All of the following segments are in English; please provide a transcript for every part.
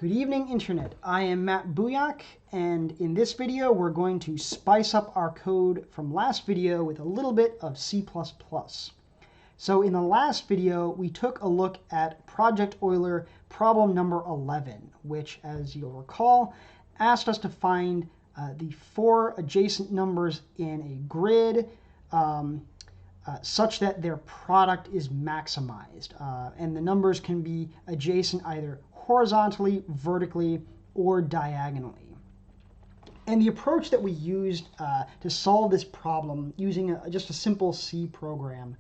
Good evening, Internet. I am Matt Buyak, and in this video, we're going to spice up our code from last video with a little bit of C++. So in the last video, we took a look at Project Euler problem number 11, which, as you'll recall, asked us to find the 4 adjacent numbers in a grid such that their product is maximized. And the numbers can be adjacent either horizontally, vertically, or diagonally. And the approach that we used to solve this problem using just a simple C program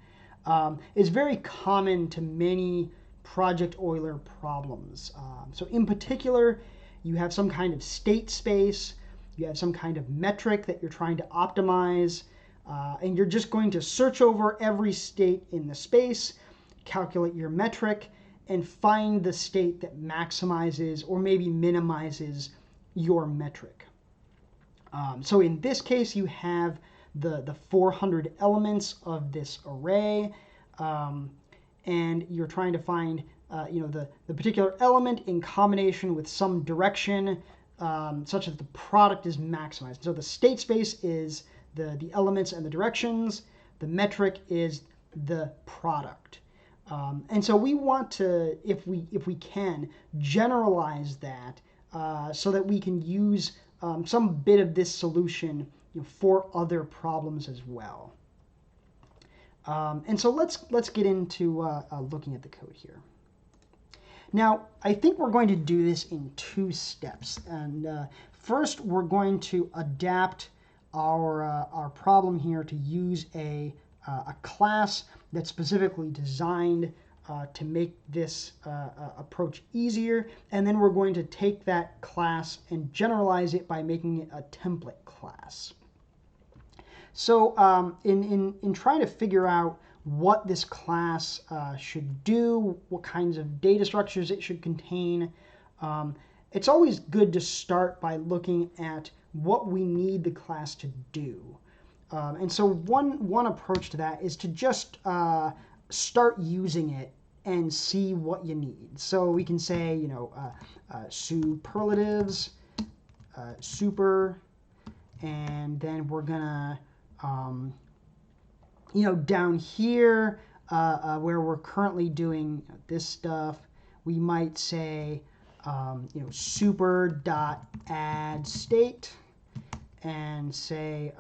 is very common to many Project Euler problems. So in particular, you have some kind of state space, you have some kind of metric that you're trying to optimize, and you're just going to search over every state in the space, calculate your metric, and find the state that maximizes or maybe minimizes your metric. So in this case, you have the 400 elements of this array, and you're trying to find the particular element in combination with some direction such that the product is maximized. So the state space is the elements and the directions. The metric is the product. And so we want to, if we can, generalize that so that we can use some bit of this solution for other problems as well. And so let's get into looking at the code here. Now, I think we're going to do this in 2 steps. And first, we're going to adapt our problem here to use a class that's specifically designed to make this approach easier. And then we're going to take that class and generalize it by making it a template class. So in trying to figure out what this class should do, what kinds of data structures it should contain, it's always good to start by looking at what we need the class to do. And so one approach to that is to just start using it and see what you need. So we can say, superlatives, super, and then we're gonna, down here where we're currently doing this stuff, we might say, super dot add state, and say,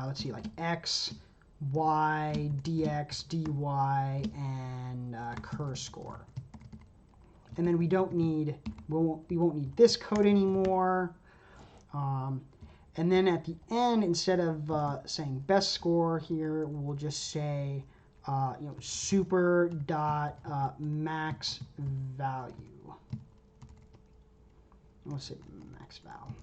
let's see, like x, y, dx, dy, and cur score. And then we won't need this code anymore. And then at the end, instead of saying best score here, we'll just say super dot max value. Let's say max val.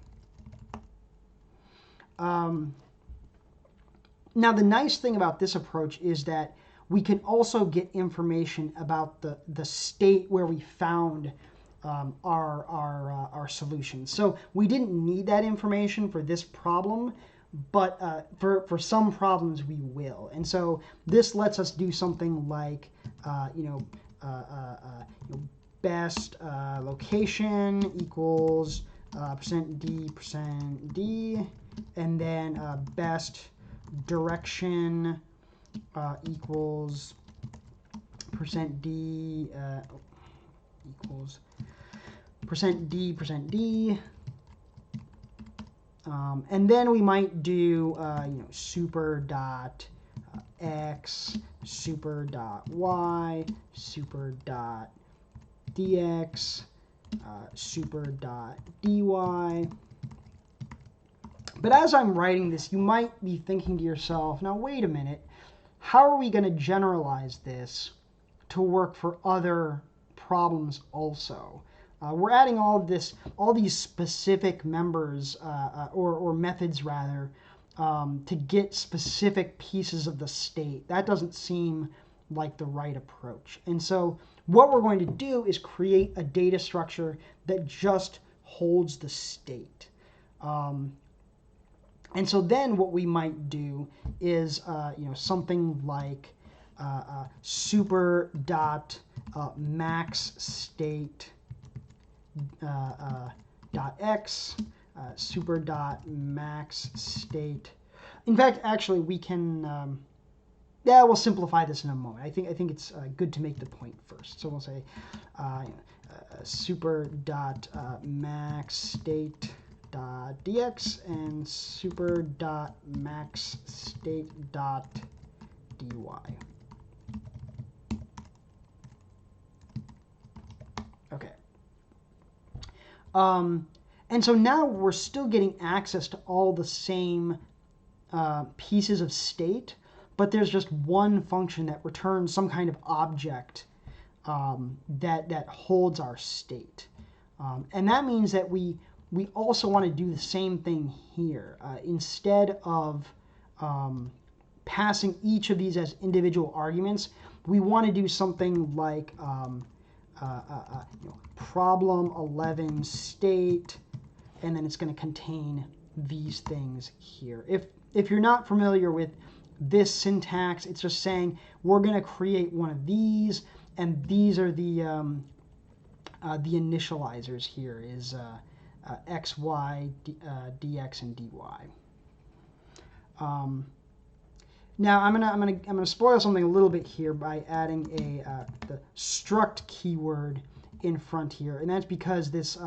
Now, the nice thing about this approach is that we can also get information about the state where we found our solution. So we didn't need that information for this problem, but for some problems we will. And so this lets us do something like, best location equals %d, and then best direction equals %d equals %d. And then we might do super dot x, super dot y, super dot dx, super dot dy. But as I'm writing this, you might be thinking to yourself, now wait a minute, how are we going to generalize this to work for other problems also? We're adding all these specific members or methods rather to get specific pieces of the state. That doesn't seem like the right approach. And so what we're going to do is create a data structure that just holds the state. And so then what we might do is something like super dot max state dot x, super dot max state. In fact, actually, we can. Yeah, we'll simplify this in a moment. I think it's good to make the point first. So we'll say super dot max state dot dx and super dot max state dot dy. Okay. And so now we're still getting access to all the same pieces of state, but there's just one function that returns some kind of object that holds our state. And that means that we also want to do the same thing here. Instead of passing each of these as individual arguments, we want to do something like problem 11 state, and then it's going to contain these things here. If you're not familiar with this syntax, it's just saying we're going to create one of these, and these are the initializers here is x, y, dx, and dy. Now I'm gonna spoil something a little bit here by adding the struct keyword in front here, and that's because this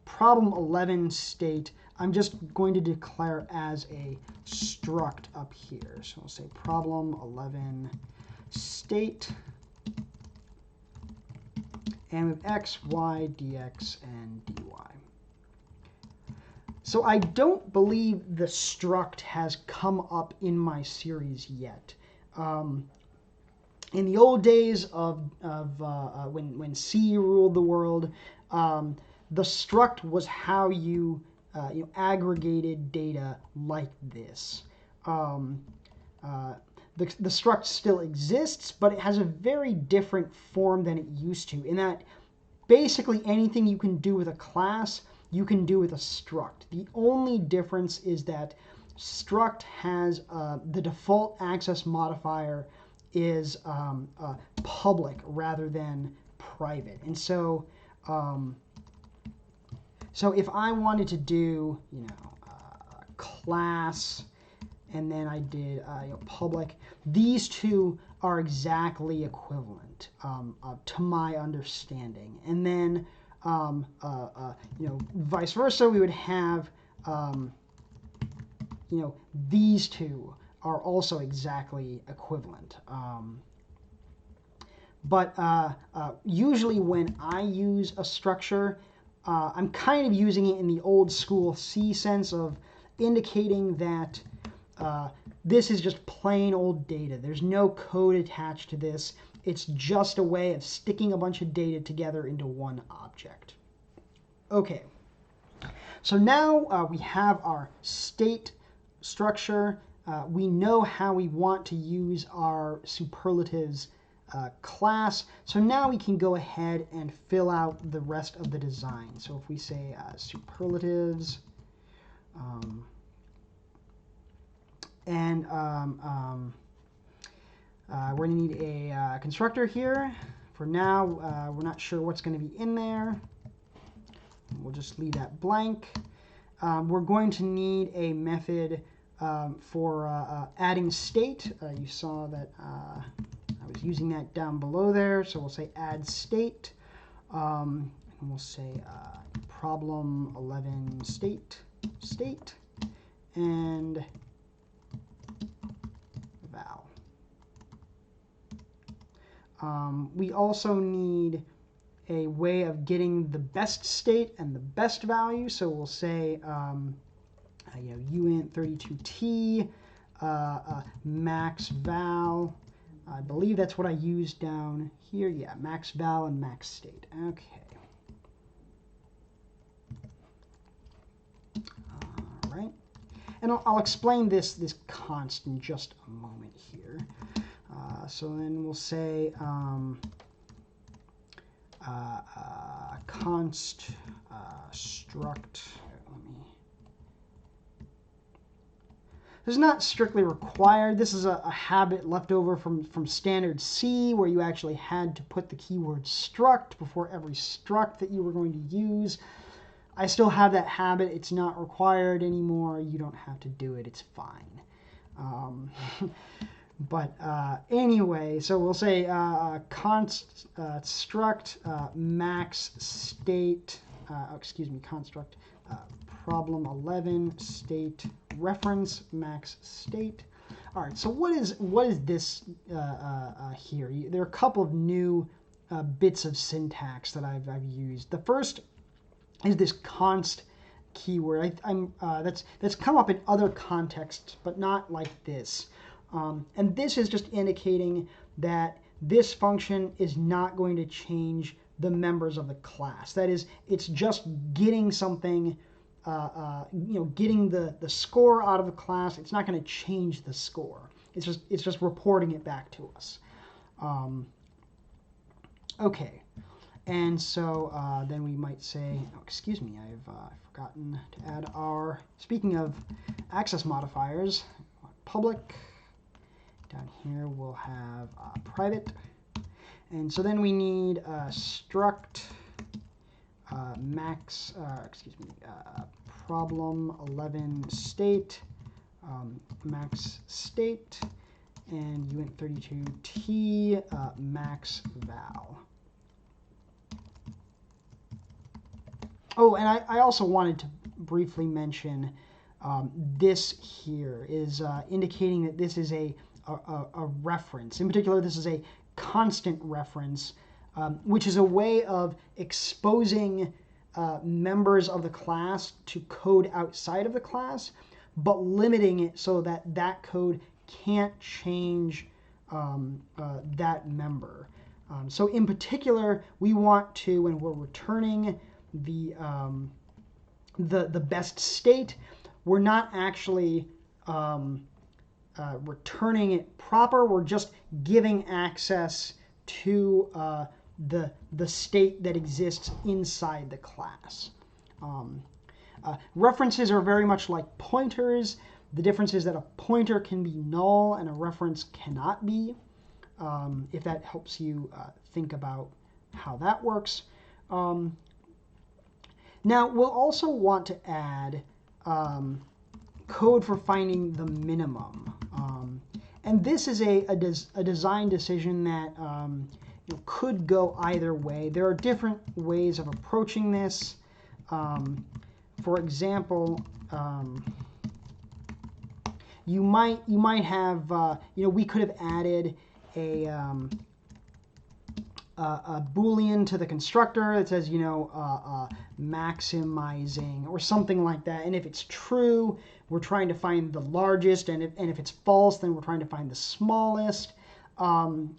problem 11 state I'm just going to declare as a struct up here. So we'll say problem 11 state, and with x, y, dx, and dy. So I don't believe the struct has come up in my series yet. In the old days of when C ruled the world, the struct was how you aggregated data like this. The struct still exists, but it has a very different form than it used to, in that basically anything you can do with a class, you can do with a struct. The only difference is that struct has the default access modifier is public rather than private. And so so if I wanted to do class, and then I did public, these two are exactly equivalent to my understanding. And then vice versa, we would have these two are also exactly equivalent. But usually when I use a structure, I'm kind of using it in the old school C sense of indicating that this is just plain old data. There's no code attached to this. It's just a way of sticking a bunch of data together into one object. Okay, so now we have our state structure. We know how we want to use our superlatives class. So now we can go ahead and fill out the rest of the design. So if we say superlatives, and we're going to need a constructor here. For now, we're not sure what's going to be in there. We'll just leave that blank. We're going to need a method for adding state. You saw that I was using that down below there. So we'll say add state. And we'll say problem 11 state, and val. We also need a way of getting the best state and the best value. So we'll say uint32t max val. I believe that's what I used down here. Yeah, max val and max state. Okay. All right. And I'll explain this const in just a moment here. So then we'll say const struct. This is not strictly required. This is a habit left over from standard C, where you actually had to put the keyword struct before every struct that you were going to use. I still have that habit. It's not required anymore. You don't have to do it. It's fine. But anyway, so we'll say construct max state, construct problem 11 state reference max state. All right, so what is this here? There are a couple of new bits of syntax that I've used. The first is this const keyword. That's come up in other contexts, but not like this. And this is just indicating that this function is not going to change the members of the class. That is, it's just getting something, getting the score out of the class. It's not going to change the score. It's just reporting it back to us. Okay, and so then we might say, oh, excuse me, I've forgotten to add our. Speaking of access modifiers, public. Down here we'll have private, and so then we need struct problem 11 state max state and uint32t max val. Oh, and I also wanted to briefly mention this here is indicating that this is a reference. In particular, this is a constant reference, which is a way of exposing members of the class to code outside of the class, but limiting it so that that code can't change that member. So in particular, we want to, when we're returning the best state, we're not actually returning it proper. We're just giving access to the state that exists inside the class. References are very much like pointers. The difference is that a pointer can be null and a reference cannot be, if that helps you think about how that works. Now, we'll also want to add code for finding the minimum. And this is a design decision that could go either way. There are different ways of approaching this. For example, you might have we could have added a Boolean to the constructor that says maximizing or something like that. And if it's true, we're trying to find the largest, and if it's false, then we're trying to find the smallest. But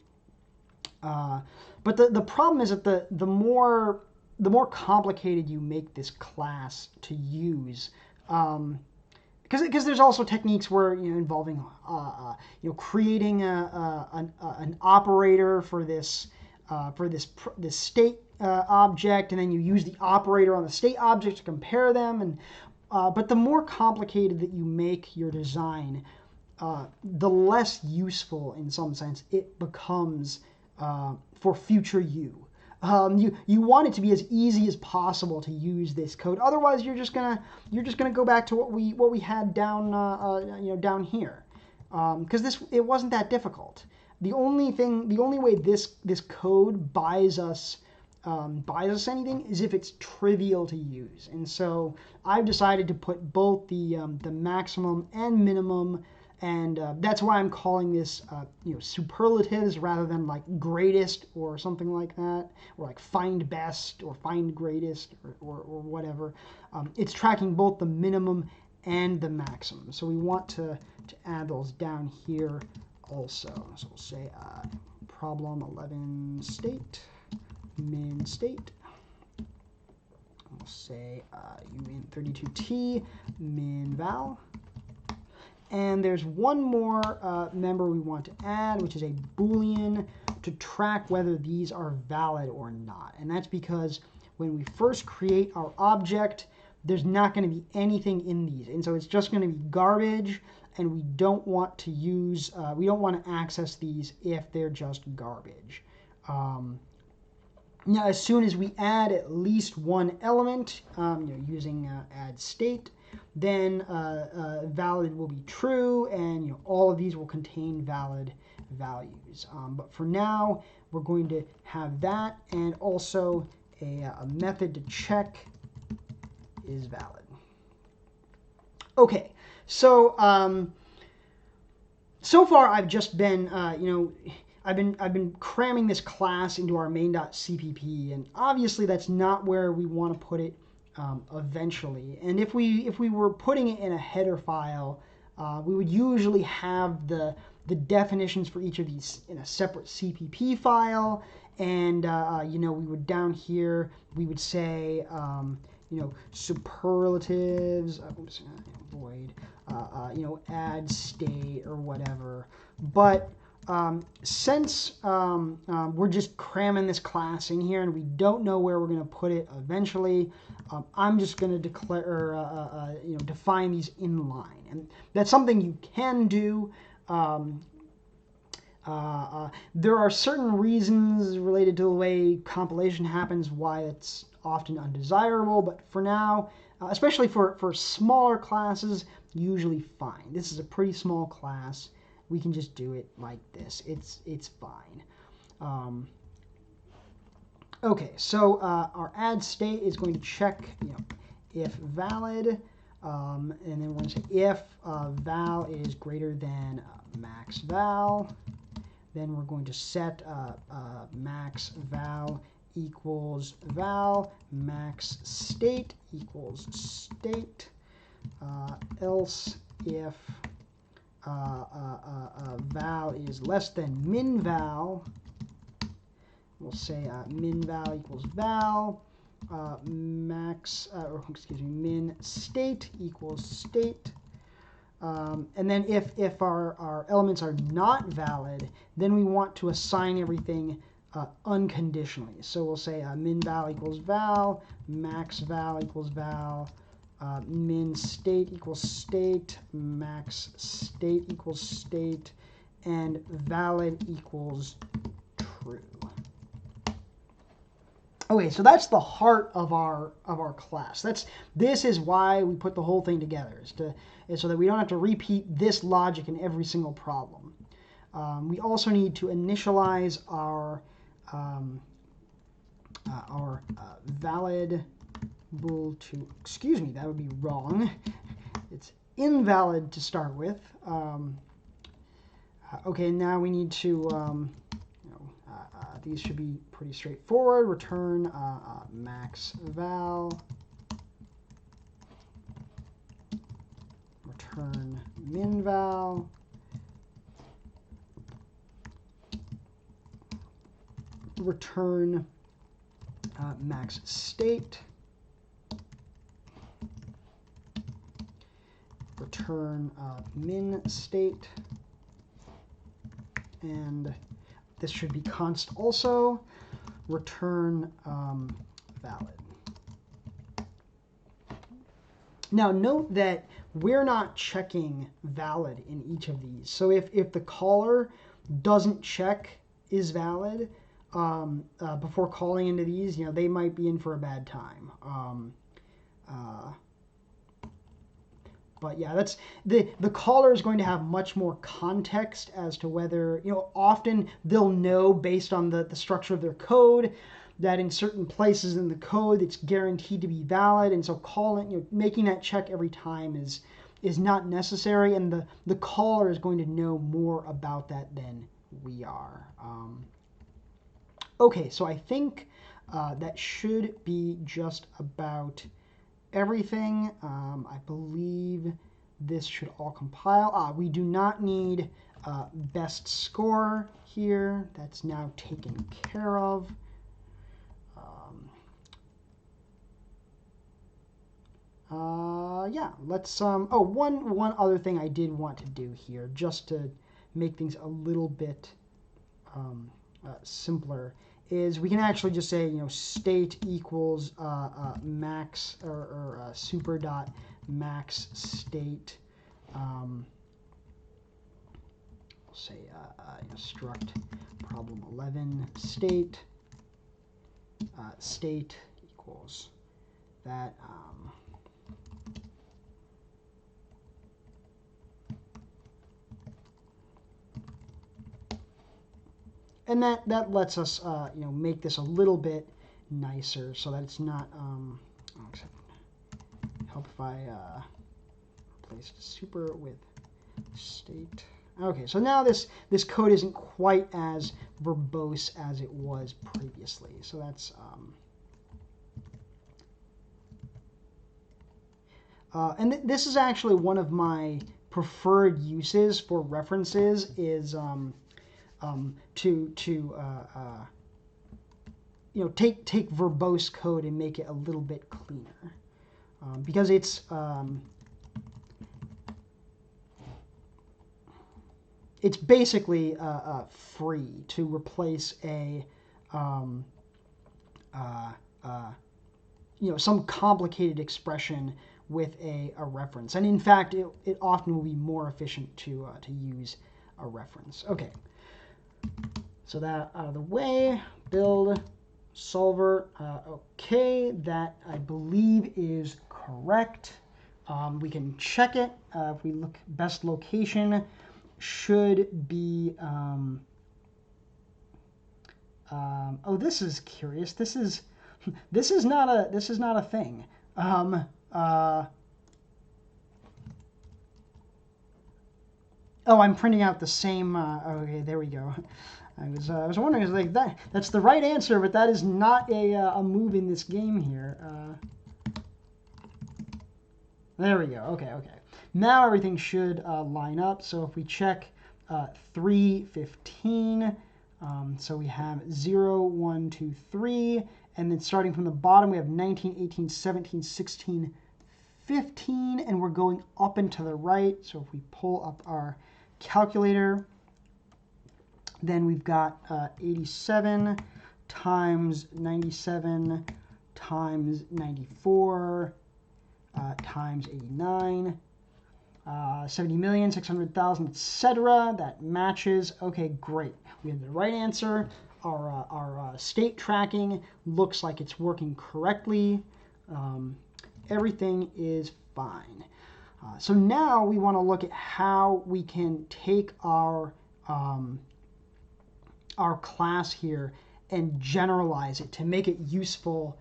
the problem is that the more complicated you make this class to use, because there's also techniques where involving creating an operator for this state object, and then you use the operator on the state object to compare them. And but the more complicated that you make your design, the less useful, in some sense, it becomes for future you. You want it to be as easy as possible to use this code. Otherwise, you're just gonna go back to what we had down down here, because it wasn't that difficult. The only way this code buys us anything is if it's trivial to use. And so I've decided to put both the maximum and minimum, and that's why I'm calling this superlatives rather than like greatest or something like that, or like find best or find greatest or whatever. It's tracking both the minimum and the maximum. So we want to add those down here also. So we'll say problem 11 state min state. We'll say uint32t min val. And there's one more member we want to add, which is a Boolean to track whether these are valid or not. And that's because when we first create our object, there's not going to be anything in these. And so it's just going to be garbage, and we don't want to use, we don't want to access these if they're just garbage. Now, as soon as we add at least one element, using add state, then valid will be true, and all of these will contain valid values. But for now, we're going to have that, and also a method to check is valid. Okay, so so far I've just been, I've been cramming this class into our main.cpp, and obviously that's not where we want to put it eventually. And if we were putting it in a header file, we would usually have the definitions for each of these in a separate CPP file, and we would down here we would say superlatives, void, add state or whatever. But since we're just cramming this class in here and we don't know where we're going to put it eventually, I'm just going to declare, define these in line, and that's something you can do. There are certain reasons related to the way compilation happens why it's often undesirable, but for now, especially for smaller classes, usually fine. This is a pretty small class. We can just do it like this. It's fine. Okay, so our add state is going to check, if valid, and then we're going to say if val is greater than max val. Then we're going to set max val equals val, max state equals state, else if val is less than min val, we'll say min val equals val, min state equals state. And then if our elements are not valid, then we want to assign everything unconditionally. So we'll say min val equals val, max val equals val, min state equals state, max state equals state, and valid equals true. Okay, so that's the heart of our class. This is why we put the whole thing together, is so that we don't have to repeat this logic in every single problem. We also need to initialize our valid bool to, excuse me, that would be wrong. It's invalid to start with. Okay, now we need to, these should be pretty straightforward. Return max val, return min val, return max state, return min state, and this should be const also, return valid. Now note that we're not checking valid in each of these. So if the caller doesn't check is valid before calling into these, they might be in for a bad time. But yeah, that's the caller is going to have much more context as to whether, often they'll know based on the structure of their code that in certain places in the code it's guaranteed to be valid, and so calling, making that check every time is not necessary, and the caller is going to know more about that than we are. Okay, so I think that should be just about everything. I believe this should all compile. We do not need best score here. That's now taken care of. Yeah, let's, one other thing I did want to do here, just to make things a little bit simpler, is we can actually just say, state equals max or super dot max state. We'll say struct problem 11 state state equals that. And that lets us, make this a little bit nicer so that it's not, help if I replace super with state. Okay, so now this code isn't quite as verbose as it was previously. So that's, and this is actually one of my preferred uses for references is, take verbose code and make it a little bit cleaner, because it's basically free to replace a some complicated expression with a reference, and in fact it often will be more efficient to use a reference. Okay. So that out of the way, build solver. Okay, that I believe is correct. We can check it. If we look, best location should be. Oh, this is curious. This is not a thing. Oh, I'm printing out the same. Okay, there we go. I was wondering, I was like, that's the right answer, but that is not a move in this game here. There we go. Okay. Now everything should line up. So if we check 315, so we have 0, 1, 2, 3, and then starting from the bottom, we have 19, 18, 17, 16, 15, and we're going up and to the right. So if we pull up our calculator, then we've got 87 times 97 times 94 times 89, 70,600,000, etc. That matches. Okay, great. We have the right answer. Our state tracking looks like it's working correctly. Everything is fine. So now we want to look at how we can take our class here and generalize it to make it useful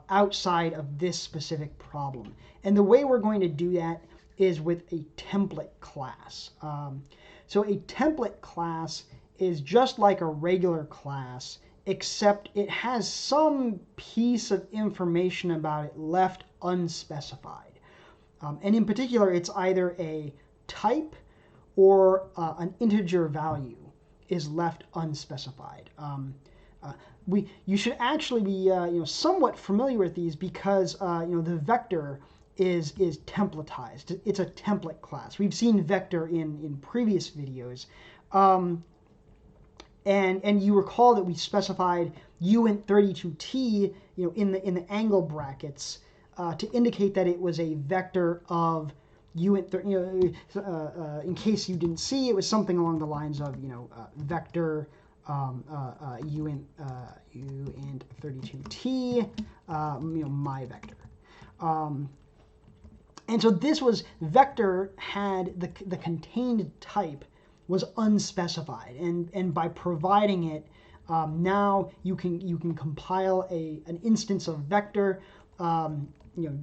outside of this specific problem. And the way we're going to do that is with a template class. So a template class is just like a regular class, except it has some piece of information about it left unspecified. And in particular, it's either a type or an integer value is left unspecified. You should actually be somewhat familiar with these because the vector is templatized. It's a template class. We've seen vector in previous videos, and you recall that we specified uint32t in the angle brackets to indicate that it was a vector of uint. In case you didn't see, it was something along the lines of vector uint32t my vector. And so this was vector had the contained type was unspecified, and by providing it, now you can compile an instance of vector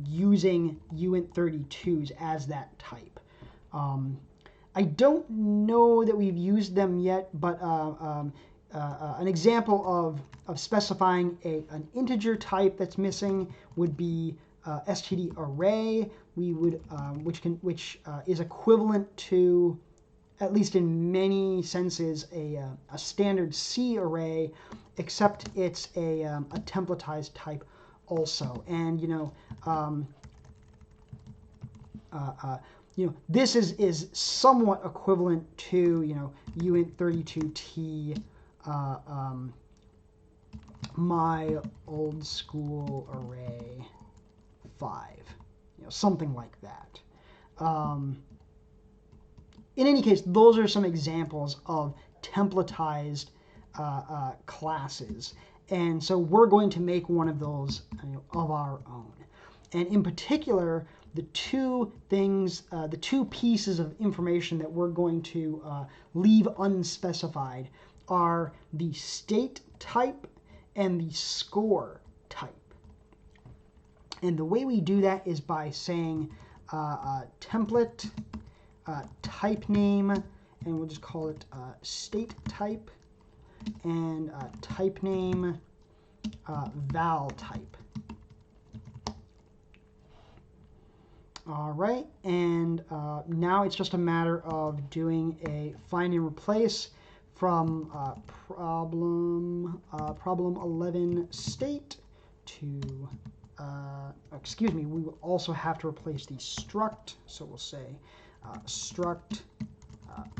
using uint32s as that type. I don't know that we've used them yet, but an example of specifying an integer type that's missing would be std array. We would which is equivalent to, at least in many senses, a standard C array, except it's a templatized type also. And this is somewhat equivalent to uint32t my old school array 5, something like that. In any case, those are some examples of templatized classes. And so we're going to make one of those of our own. And in particular, the two pieces of information that we're going to leave unspecified are the state type and the score type. And the way we do that is by saying template type name, and we'll just call it state type, and type name val type. All right, and now it's just a matter of doing a find and replace from problem 11 state to, excuse me, we will also have to replace the struct, so we'll say struct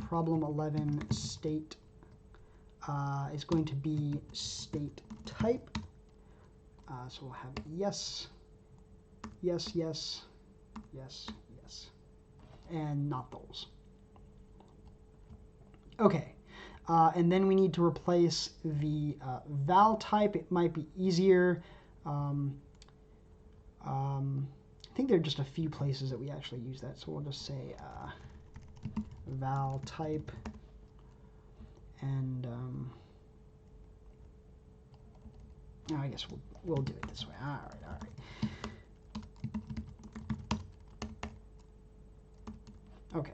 problem 11 state is going to be state type. So we'll have yes, yes, yes, yes, yes, and not those. Okay, and then we need to replace the val type. It might be easier. I think there are just a few places that we actually use that, so we'll just say val type, and I guess we'll do it this way. All right. Okay.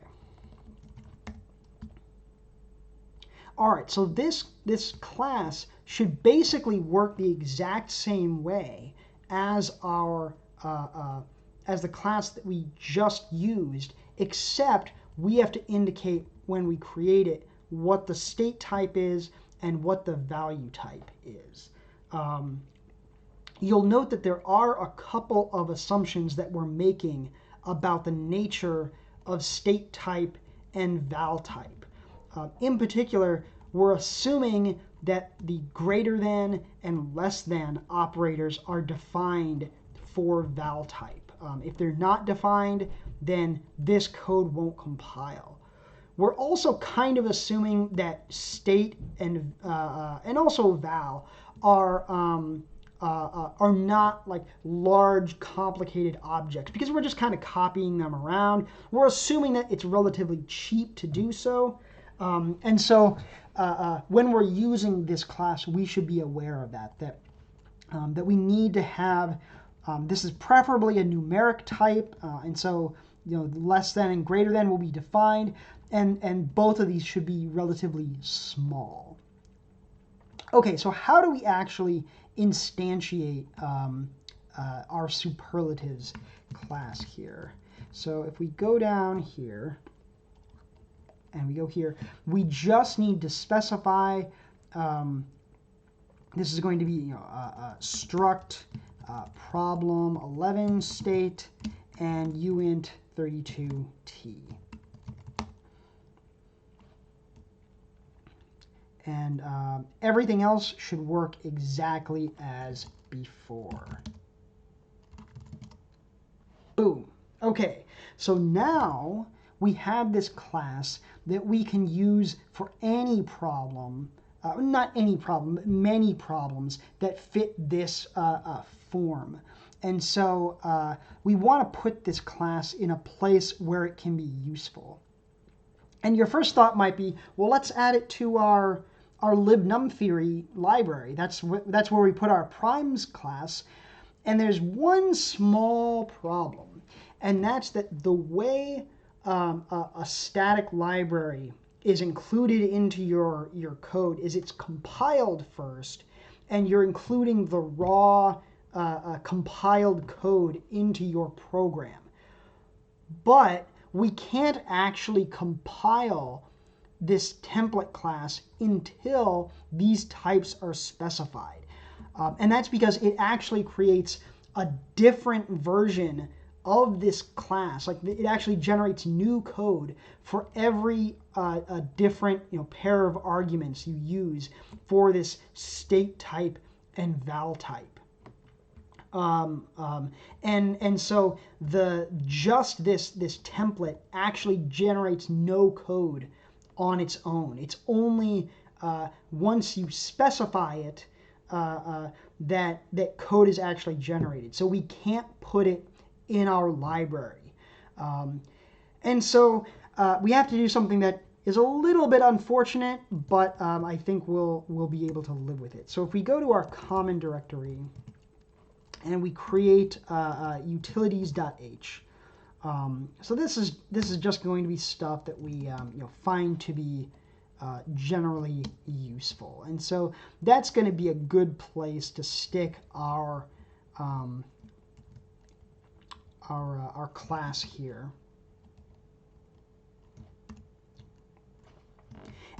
All right, so this class should basically work the exact same way as our as the class that we just used, except we have to indicate when we create it what the state type is and what the value type is. You'll note that there are a couple of assumptions that we're making about the nature of state type and val type. In particular, we're assuming that the greater than and less than operators are defined for val type. If they're not defined, then this code won't compile. We're also kind of assuming that state and also val are not like large, complicated objects, because we're just kind of copying them around. We're assuming that it's relatively cheap to do so. And so when we're using this class, we should be aware of that we need to have, this is preferably a numeric type, and so less than and greater than will be defined, and both of these should be relatively small. Okay, so how do we actually instantiate our superlatives class here? So if we go down here and we go here, we just need to specify, this is going to be struct problem 11 state and uint 32t. And everything else should work exactly as before. Boom. Okay, so now we have this class that we can use for any problem, not any problem, but many problems that fit this form. And so we want to put this class in a place where it can be useful. And your first thought might be, well, let's add it to our libnum theory library. That's where we put our primes class. And there's one small problem, and that's that the way a static library is included into your code is it's compiled first, and you're including the raw compiled code into your program. But we can't actually compile this template class until these types are specified. And that's because it actually creates a different version of this class. Like, it actually generates new code for every different pair of arguments you use for this state type and val type. And so just this template actually generates no code on its own. It's only once you specify it that code is actually generated. So we can't put it in our library. And so we have to do something that is a little bit unfortunate, but I think we'll be able to live with it. So if we go to our common directory and we create utilities.h, so this is just going to be stuff that we find to be generally useful, and so that's going to be a good place to stick our class here.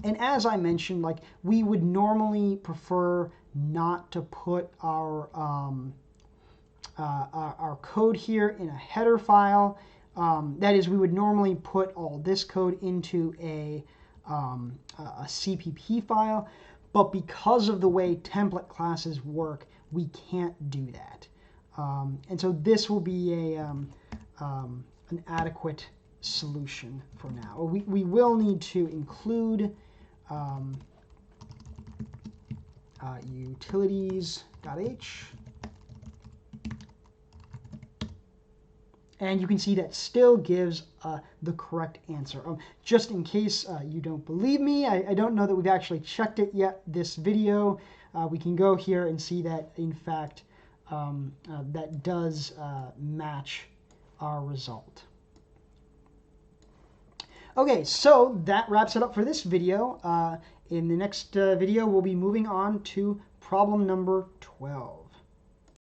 And as I mentioned, like, we would normally prefer not to put our code here in a header file. That is, we would normally put all this code into a CPP file, but because of the way template classes work, we can't do that. And so this will be an adequate solution for now. We will need to include utilities.h. And you can see that still gives the correct answer. Just in case you don't believe me, I don't know that we've actually checked it yet this video. We can go here and see that, in fact, that does match our result. Okay, so that wraps it up for this video. In the next video, we'll be moving on to problem number 12.